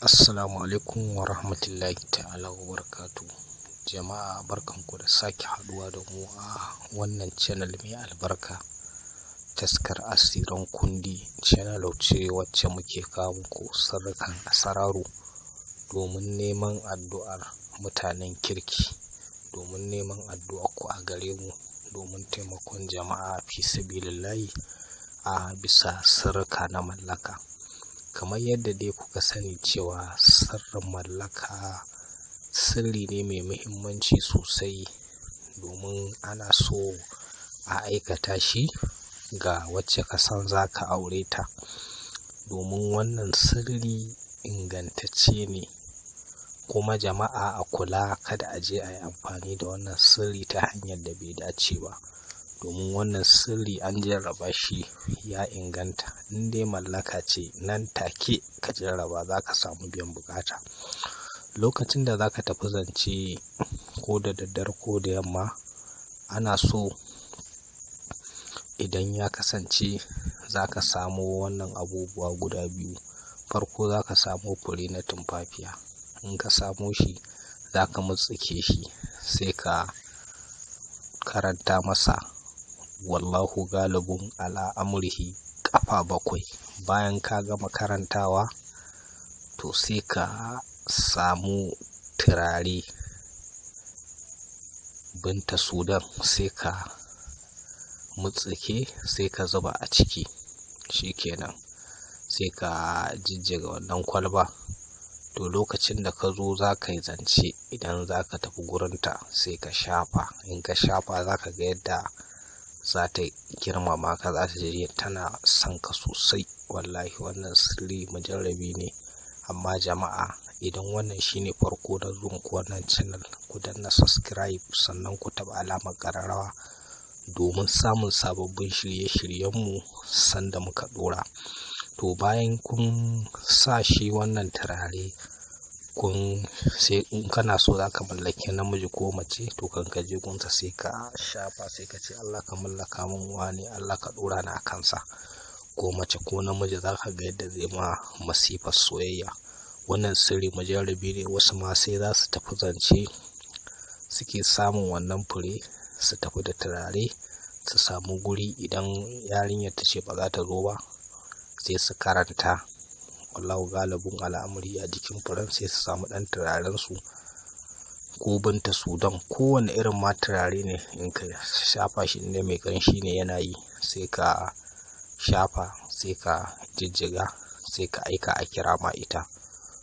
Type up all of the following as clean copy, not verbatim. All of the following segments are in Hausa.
Assalamu alaikum wa rahmatullahi ta'ala wa barakatu. Jama'a barkanku da sake haduwa da mu a wannan channel mai albarka, taskar asiran kundi channel ce wacce muke kawo muku sirrukan asararu domin neman addu'ar mutanen kirki, domin neman addu'ar ku a gare mu, domin taimakon jama'a fi sabilillahi a bisa sirrika na mallaka. Kamar yadda dai kuka sani cewa sirrin mallaka sirri ne mai muhimmanci sosai, domin ana so a aikata shi ga wacce ka san za ka aure ta, domin wannan sirri ingantacce ne. Kuma jama'a a kula kada a je a yi amfani da wannan sirri ta hanyar da bai dace ba, domin wannan sirri an jarraba shi ya inganta. In dai mallaka ce nan take ka jarraba za ka samu biyan bukata. Lokacin da za ka tafi zance ko da daddare ko da yamma, ana so idan ya kasance za ka samu wannan abubuwa guda biyu. Farko za ka samu fure na tumfafiya, in ka samo shi za ka mutsike shi sai ka karanta masa wallahu galibun ala amrihi ƙafa 7. Bayan ka gama karantawa to sai ka samu turare binta sudan sai ka mutsike sai ka zuba a ciki, shikenan sai ka jijjiga wannan kwalba. To lokacin da ka zo za ka yi zance, idan za ka tafi gurinta sai ka shafa. In ka shafa za ka ga yadda za ta girmama ka, za ta ji tana son ka sosai. Wallahi wannan sirri mujarrabi ne. Amma jama'a, idan wannan shine farko na zuwan ku wannan channel, ku danna subscribe sannan ku taɓa alamar ƙararrawa domin samun sababbin shirye-shiryenmu sanda muka ɗora. To bayan kun sa shi wannan turare, sai in kana so za ka mallaki namiji ko mace, to kan ka je gunsa sai ka shafa sai ka ce Allah ka mallaka min wane, Allah ka ɗora ni a kansa. Ko mace ko namiji za ka ga yadda zai ma masifar soyayya. Wannan sirri mujarrabi ne. Wasu ma sai za su tafi zance suke samun wannan fure su tafi da turare su samu guri, idan yarinyar ta ce ba za ta zo ba sai su karanta wallahu galibun al'amari a jikin furen, sai su samu ɗan turaren su ko binta sudan, kowane irin ma turare ne. In ka shafa shi inda mai ƙanshi ne yana yi, sai ka shafa sai ka jijjiga sai ka aika a kira ma ita.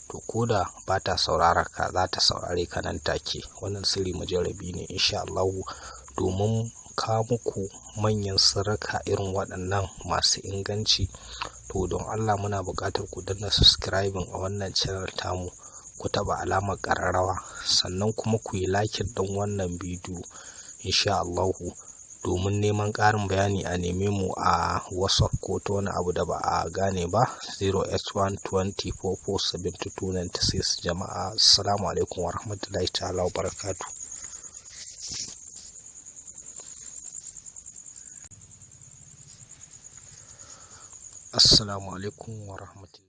To ko da ba ta saurara ka, za ta saurare ka nan take. Wannan sirri mujarrabi ne insha Allahu, domin kawo muku manyan sirrika irin waɗannan masu inganci. To don Allah muna buƙatar ku danna subscribing a wannan channel tamu, ku taɓa alamar ƙararrawa, sannan kuma ku yi like ɗin wannan bidiyo insha Allahu. Domin neman ƙarin bayani a neme mu a WhatsApp ko ta wani abu da ba a gane ba, 081 20 44 72 96. Jama'a assalamu alaikum wa rahmatullahi ta'ala wa barakatu. Assalamu alaikum wa rahmatullahi.